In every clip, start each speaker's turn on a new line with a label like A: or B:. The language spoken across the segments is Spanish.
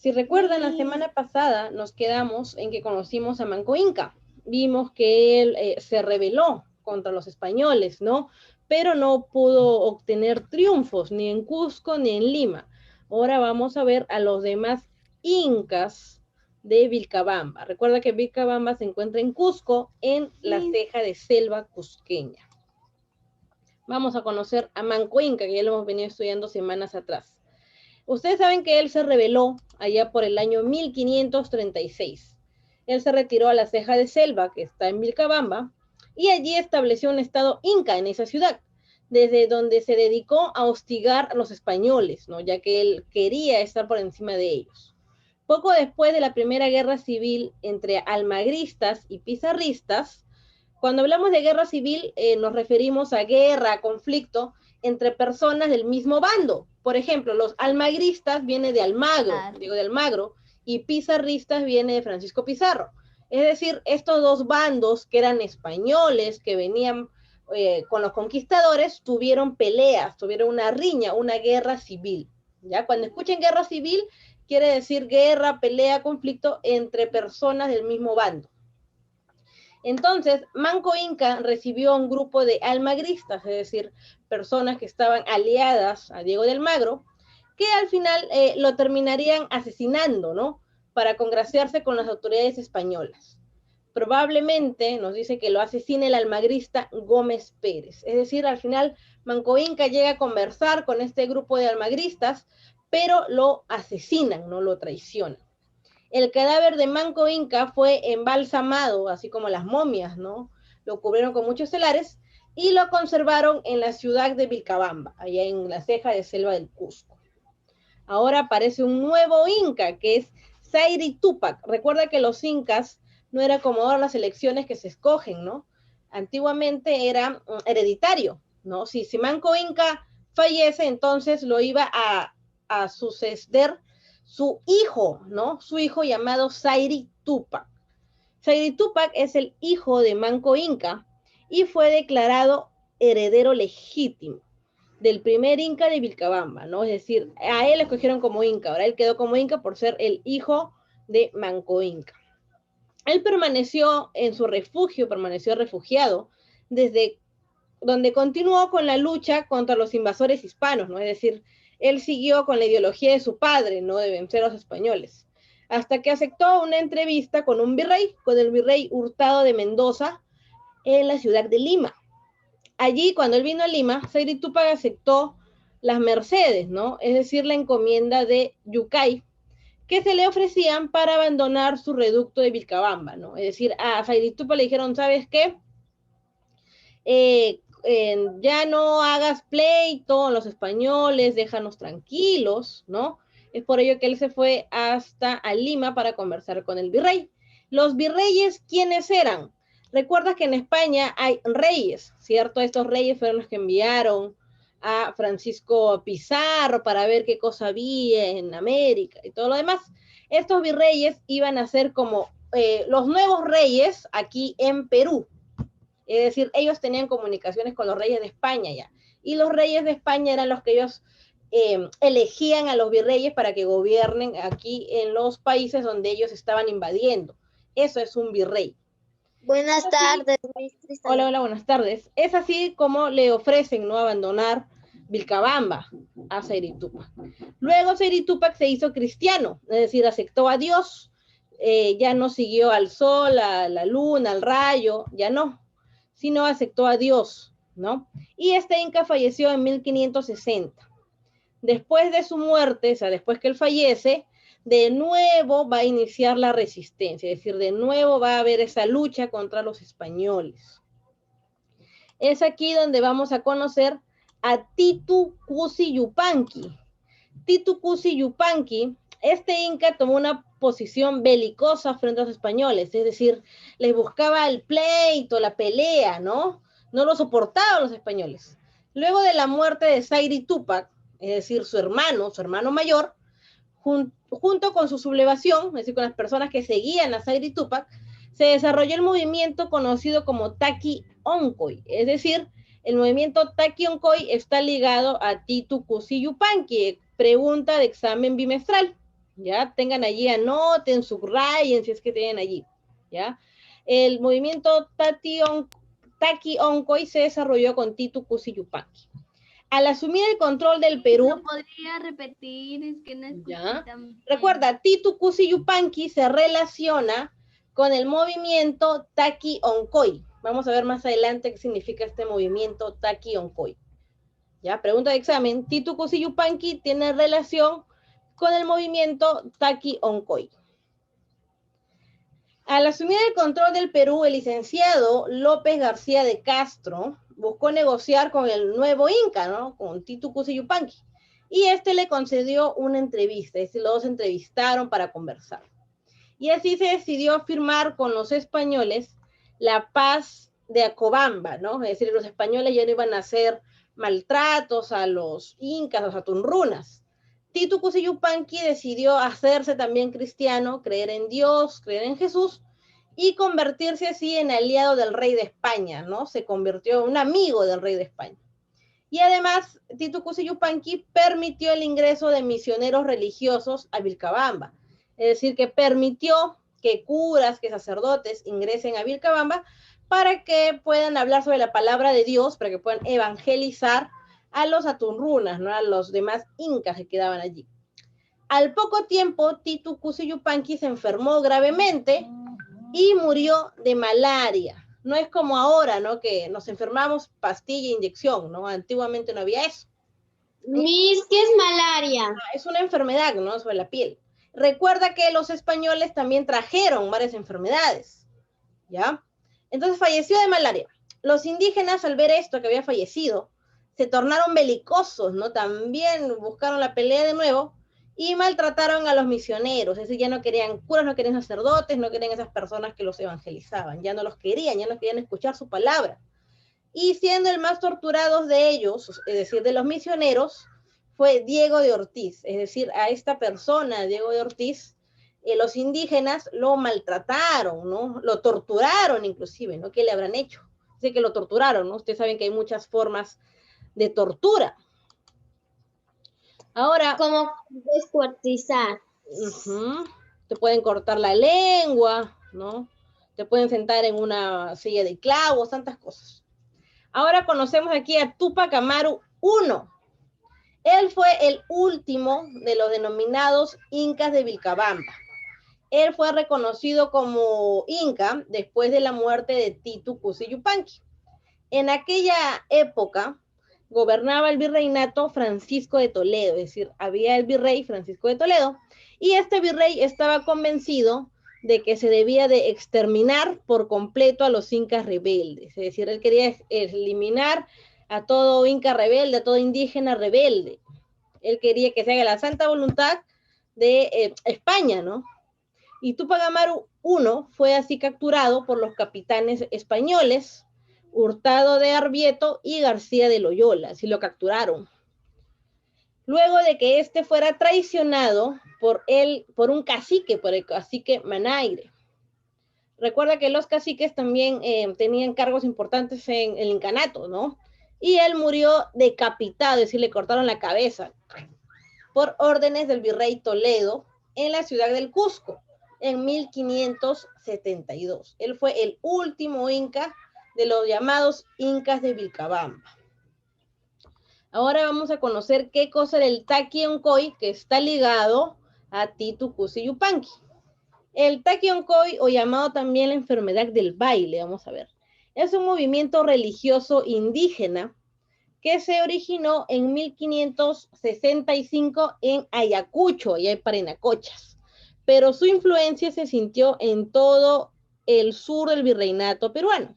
A: Si recuerdan, la semana pasada nos quedamos en que conocimos a Manco Inca. Vimos que él se rebeló contra los españoles, ¿no? Pero no pudo obtener triunfos ni en Cusco ni en Lima. Ahora vamos a ver a los demás incas de Vilcabamba. Recuerda que Vilcabamba se encuentra en Cusco, en la ceja de selva cusqueña. Vamos a conocer a Manco Inca, que ya lo hemos venido estudiando semanas atrás. Ustedes saben que él se rebeló allá por el año 1536. Él se retiró a la ceja de selva, que está en Vilcabamba, y allí estableció un estado inca en esa ciudad, desde donde se dedicó a hostigar a los españoles, ¿no? Ya que él quería estar por encima de ellos. Poco después de la primera guerra civil entre almagristas y pizarristas, cuando hablamos de guerra civil, nos referimos a guerra, a conflicto entre personas del mismo bando. Por ejemplo, los almagristas viene de Almagro, digo de Almagro, y pizarristas viene de Francisco Pizarro. Es decir, estos dos bandos que eran españoles, que venían con los conquistadores, tuvieron peleas, tuvieron una riña, una guerra civil. ¿Ya? Cuando escuchen guerra civil, quiere decir guerra, pelea, conflicto entre personas del mismo bando. Entonces, Manco Inca recibió a un grupo de almagristas, es decir, personas que estaban aliadas a Diego de Almagro, que al final lo terminarían asesinando, ¿no? Para congraciarse con las autoridades españolas. Probablemente nos dice que lo asesina el almagrista Gómez Pérez. Es decir, al final Manco Inca llega a conversar con este grupo de almagristas, pero lo asesinan, no lo traicionan. El cadáver de Manco Inca fue embalsamado, así como las momias, ¿no? Lo cubrieron con muchos telares y lo conservaron en la ciudad de Vilcabamba, allá en la ceja de selva del Cusco. Ahora aparece un nuevo inca, que es Zairi Tupac. Recuerda que los incas no era como ahora las elecciones que se escogen, ¿no? Antiguamente era hereditario, ¿no? Si Manco Inca fallece, entonces lo iba a suceder su hijo, ¿no? Su hijo llamado Zairi Tupac. Zairi Tupac es el hijo de Manco Inca y fue declarado heredero legítimo del primer inca de Vilcabamba, ¿no? Es decir, a él escogieron como inca, ahora él quedó como inca por ser el hijo de Manco Inca. Él permaneció en su refugio, permaneció refugiado, desde donde continuó con la lucha contra los invasores hispanos, ¿no? Es decir, él siguió con la ideología de su padre, ¿no? De vencer a los españoles, hasta que aceptó una entrevista con un virrey, con el virrey Hurtado de Mendoza, en la ciudad de Lima. Allí, cuando él vino a Lima, Zairi Tupac aceptó las mercedes, ¿no? Es decir, la encomienda de Yucay, que se le ofrecían para abandonar su reducto de Vilcabamba, ¿no? Es decir, a Zairi Tupac le dijeron, ¿sabes qué? Ya no hagas pleito a los españoles, déjanos tranquilos, ¿no? Es por ello que él se fue hasta a Lima para conversar con el virrey. Los virreyes, ¿quiénes eran? Recuerda que en España hay reyes, ¿cierto? Estos reyes fueron los que enviaron a Francisco Pizarro para ver qué cosa había en América y todo lo demás. Estos virreyes iban a ser como los nuevos reyes aquí en Perú. Es decir, ellos tenían comunicaciones con los reyes de España ya. Y los reyes de España eran los que ellos elegían a los virreyes para que gobiernen aquí en los países donde ellos estaban invadiendo. Eso es un virrey.
B: Buenas tardes,
A: hola, hola, buenas tardes. Es así como le ofrecen no abandonar Vilcabamba a Zairi Tupac. Luego Zairi Tupac se hizo cristiano, es decir, aceptó a Dios, ya no siguió al sol, a la luna, al rayo, ya no, sino aceptó a Dios, ¿no? Y este inca falleció en 1560. Después de su muerte, o sea, después que él fallece, de nuevo va a iniciar la resistencia, es decir, de nuevo va a haber esa lucha contra los españoles. Es aquí donde vamos a conocer a Titu Cusi Yupanqui. Titu Cusi Yupanqui, este inca tomó una posición belicosa frente a los españoles, es decir, les buscaba el pleito, la pelea, ¿no? No lo soportaban los españoles. Luego de la muerte de Zairi Tupac, es decir, su hermano mayor, junto con su sublevación, es decir, con las personas que seguían a Zairi Tupac, se desarrolló el movimiento conocido como Taki Oncoy, es decir, el movimiento Taki Oncoy está ligado a Titu Cusi Yupanqui, pregunta de examen bimestral, ¿ya? Tengan allí, anoten, subrayen si es que tienen allí, ¿ya? El movimiento Taqi Oncoy se desarrolló con Titu Cusi Yupanqui. Al asumir el control del Perú...
C: ¿Lo podría repetir? Es que no escuché tan bien.
A: Recuerda, Titu Cusi Yupanqui se relaciona con el movimiento Taqi Oncoy. Vamos a ver más adelante qué significa este movimiento Taqi Oncoy. ¿Ya? Pregunta de examen. Titu Cusi Yupanqui tiene relación con el movimiento Taqi Oncoy. Al asumir el control del Perú, el licenciado López García de Castro buscó negociar con el nuevo Inca, ¿no? Con Titu Cusi Yupanqui. Y este le concedió una entrevista, es decir, los dos se entrevistaron para conversar. Y así se decidió firmar con los españoles la paz de Acobamba, ¿no? Es decir, los españoles ya no iban a hacer maltratos a los incas, a los atunrunas. Titu Cusi Yupanqui decidió hacerse también cristiano, creer en Dios, creer en Jesús, y convertirse así en aliado del rey de España, ¿no? Se convirtió en un amigo del rey de España. Y además, Titu Cusi Yupanqui permitió el ingreso de misioneros religiosos a Vilcabamba. Es decir, que permitió que curas, que sacerdotes ingresen a Vilcabamba para que puedan hablar sobre la palabra de Dios, para que puedan evangelizar a los atunrunas, ¿no? A los demás incas que quedaban allí. Al poco tiempo, Titu Cusi Yupanqui se enfermó gravemente y murió de malaria. No es como ahora, ¿no? Que nos enfermamos, pastilla, inyección, ¿no? Antiguamente no había eso.
B: Miss, ¿qué es malaria?
A: Es una enfermedad, ¿no? Sobre la piel. Recuerda que los españoles también trajeron varias enfermedades, ¿ya? Entonces falleció de malaria. Los indígenas, al ver esto, que había fallecido, se tornaron belicosos, ¿no? También buscaron la pelea de nuevo y maltrataron a los misioneros. Es decir, ya no querían curas, no querían sacerdotes, no querían esas personas que los evangelizaban. Ya no los querían, ya no querían escuchar su palabra. Y siendo el más torturado de ellos, es decir, de los misioneros, fue Diego de Ortiz. Es decir, a esta persona, Diego de Ortiz, los indígenas lo maltrataron, ¿no? Lo torturaron inclusive, ¿no? ¿Qué le habrán hecho? Así que lo torturaron, ¿no? Ustedes saben que hay muchas formas de tortura. Ahora...
B: Como descuartizar.
A: Te pueden cortar la lengua, ¿no? Te pueden sentar en una silla de clavos, tantas cosas. Ahora conocemos aquí a Túpac Amaru I. Él fue el último de los denominados incas de Vilcabamba. Él fue reconocido como inca después de la muerte de Titu Cusi Yupanqui. En aquella época gobernaba el virreinato Francisco de Toledo, es decir, había el virrey Francisco de Toledo, y este virrey estaba convencido de que se debía de exterminar por completo a los incas rebeldes, es decir, él quería eliminar a todo inca rebelde, a todo indígena rebelde. Él quería que se haga la santa voluntad de España, ¿no? Y Túpac Amaru I fue así capturado por los capitanes españoles, Hurtado de Arbieto y García de Loyola, así lo capturaron. Luego de que este fuera traicionado por un cacique, por el cacique Manaire. Recuerda que los caciques también tenían cargos importantes en el incanato, ¿no? Y él murió decapitado, es decir, le cortaron la cabeza por órdenes del virrey Toledo en la ciudad del Cusco en 1572. Él fue el último inca de los llamados incas de Vilcabamba. Ahora vamos a conocer qué cosa era el Taqui Oncoy, que está ligado a Titu Cusi Yupanqui. El Taqui Oncoy, o llamado también la enfermedad del baile, vamos a ver, es un movimiento religioso indígena que se originó en 1565 en Ayacucho, y hay Parinacochas, pero su influencia se sintió en todo el sur del virreinato peruano.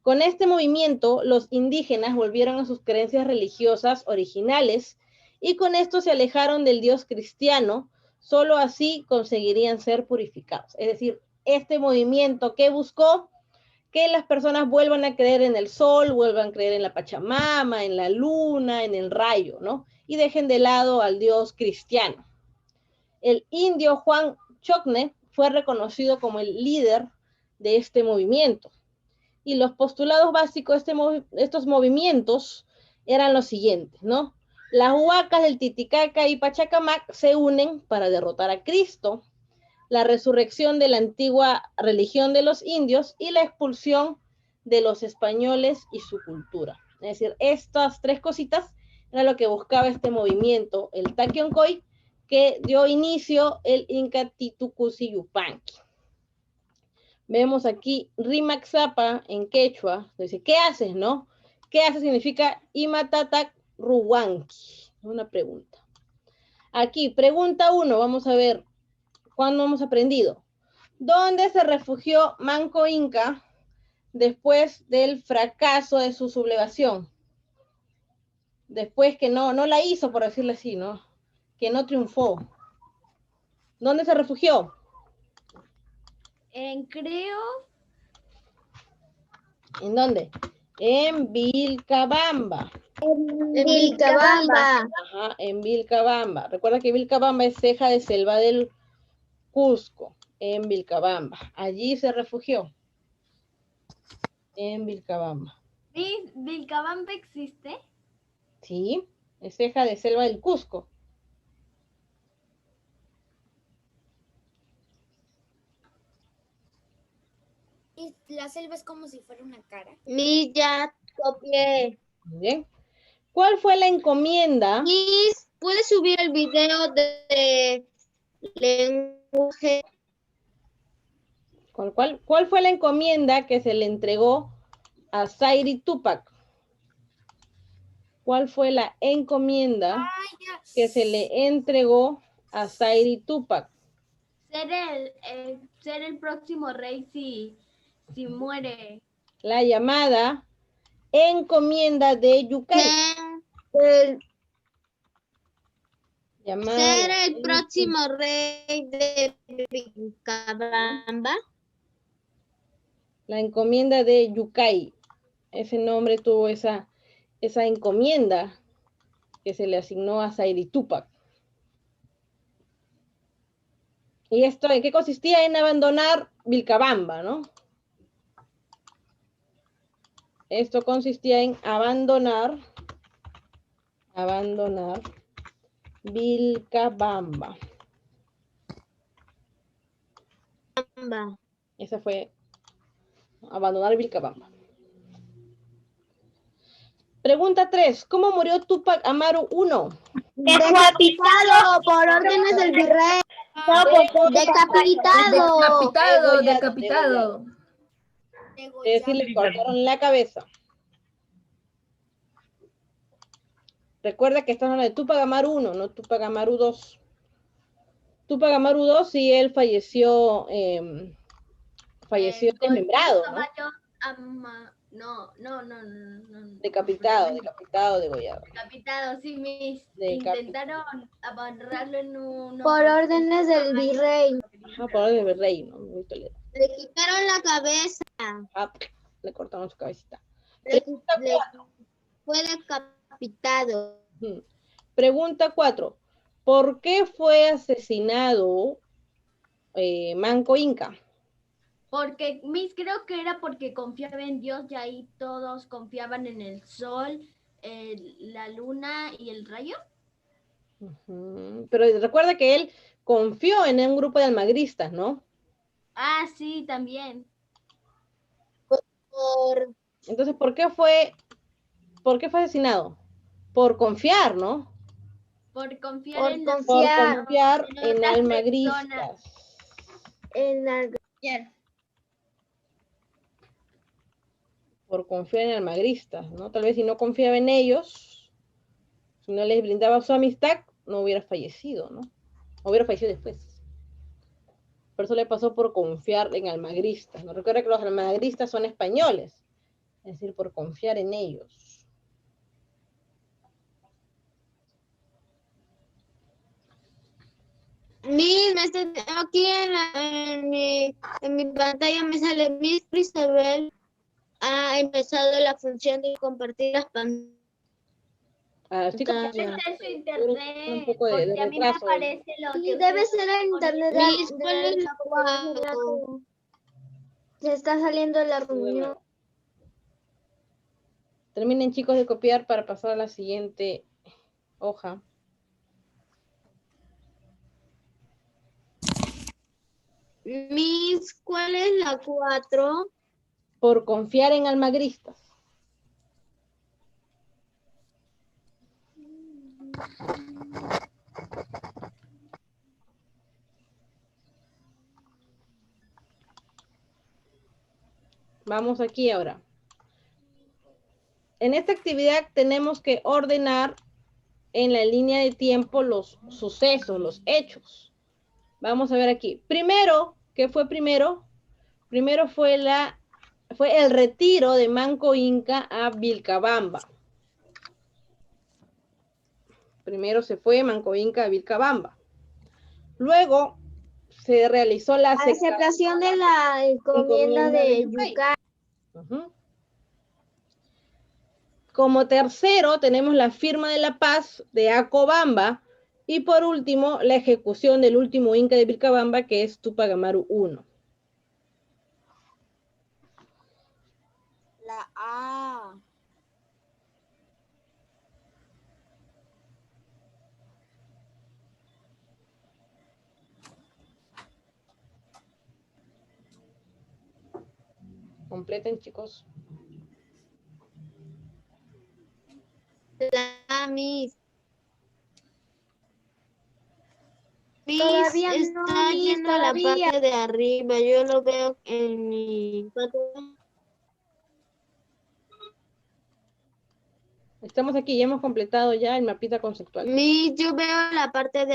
A: Con este movimiento, los indígenas volvieron a sus creencias religiosas originales y con esto se alejaron del Dios cristiano, solo así conseguirían ser purificados. Es decir, este movimiento que buscó que las personas vuelvan a creer en el sol, vuelvan a creer en la Pachamama, en la luna, en el rayo, ¿no? Y dejen de lado al Dios cristiano. El indio Juan Chocne fue reconocido como el líder de este movimiento. Y los postulados básicos de estos movimientos eran los siguientes, ¿no? Las huacas del Titicaca y Pachacamac se unen para derrotar a Cristo, la resurrección de la antigua religión de los indios y la expulsión de los españoles y su cultura. Es decir, estas tres cositas era lo que buscaba este movimiento, el Taquioncoy, que dio inicio el Inca Titu Cusi Yupanqui. Vemos aquí Rimac Zapa en quechua, dice, ¿qué haces, no? ¿Qué haces? Significa Imatatac Ruwanqui. Una pregunta. Aquí, pregunta 1, vamos a ver, ¿cuándo hemos aprendido? ¿Dónde se refugió Manco Inca después del fracaso de su sublevación? Después que no la hizo, por decirlo así, ¿no? Que no triunfó. ¿Dónde se refugió?
C: Creo.
A: ¿En dónde? En Vilcabamba.
B: En Vilcabamba.
A: Ajá, en Vilcabamba. Recuerda que Vilcabamba es ceja de selva del Cusco, en Vilcabamba. Allí se refugió. En Vilcabamba.
C: ¿Vilcabamba existe?
A: Sí, es ceja de selva del Cusco.
D: Y la selva es como si fuera una cara.
B: Miss, ya copié.
A: Muy bien. ¿Cuál fue la encomienda?
B: Miss, ¿puedes subir el video de lenguaje?
A: ¿Cuál fue la encomienda que se le entregó a Zairi Tupac? ¿Cuál fue la encomienda que se le entregó a Zairi Tupac?
C: Ser el próximo rey si muere.
A: La llamada encomienda de Yucay.
B: Ser el próximo rey de Vilcabamba.
A: La encomienda de Yucay. Ese nombre tuvo esa encomienda que se le asignó a Zairi Tupac. ¿Y esto en qué consistía? En abandonar Vilcabamba, ¿no? Esto consistía en abandonar Vilcabamba. Esa fue abandonar Vilcabamba. Pregunta 3. ¿Cómo murió Tupac Amaru I?
B: Decapitado por órdenes del virrey.
C: Decapitado.
A: Es decir, le cortaron la cabeza. Recuerda que estamos hablando de Tupac Amaru I, no Tupac Amaru II. Tupac Amaru II, sí, él falleció desmembrado, ¿no?
C: No.
A: Decapitado, degollado.
C: Decapitado, sí, intentaron amarrarlo en un...
B: Por órdenes del virrey.
A: Ajá, por orden del rey, ¿no? Muy Toledo.
B: Le quitaron la cabeza.
A: Ah, le cortaron su cabecita.
B: Fue decapitado.
A: Pregunta 4. ¿Por qué fue asesinado Manco Inca?
C: Porque, creo que era porque confiaba en Dios y ahí todos confiaban en el sol, la luna y el rayo.
A: Pero recuerda que él confió en un grupo de almagristas, ¿no?
C: Ah, sí, también.
A: Entonces, ¿por qué fue asesinado? Por confiar, ¿no?
C: Por confiar en
A: almagristas. Por confiar en almagristas, ¿no? Tal vez si no confiaba en ellos, si no les brindaba su amistad, no hubiera fallecido, ¿no? Hubiera fallecido después. Por eso le pasó por confiar en almagristas, ¿no? Recuerda que los almagristas son españoles, es decir, por confiar en ellos.
B: Aquí en mi pantalla me sale Miss Cristabel ha empezado la función de compartir las pantallas.
A: Chicos,
C: debe ser su internet,
A: un poco de
C: porque a mí me
A: retraso.
C: aparece lo que...
B: Debe ser el internet. Se está saliendo la reunión.
A: Terminen, chicos, de copiar para pasar a la siguiente hoja.
B: Miss, ¿cuál es la 4?
A: Por confiar en almagristas. Vamos aquí ahora. En esta actividad tenemos que ordenar en la línea de tiempo los sucesos, los hechos. Vamos a ver aquí. Primero, ¿qué fue primero? Primero fue el retiro de Manco Inca a Vilcabamba. Primero se fue Manco Inca a Vilcabamba. Luego se realizó la
B: aceptación de la encomienda de Yucay.
A: Uh-huh. Como tercero tenemos la firma de la paz de Acobamba y por último la ejecución del último Inca de Vilcabamba, que es Tupac Amaru I.
D: La A.
A: Completen, chicos.
B: La Miss.
C: Todavía
B: Miss,
C: no,
B: está
C: Miss,
B: yendo a la
C: todavía.
B: parte de arriba. Yo lo veo en mi...
A: Estamos aquí, ya hemos completado ya el mapita conceptual.
B: Miss, yo veo la parte de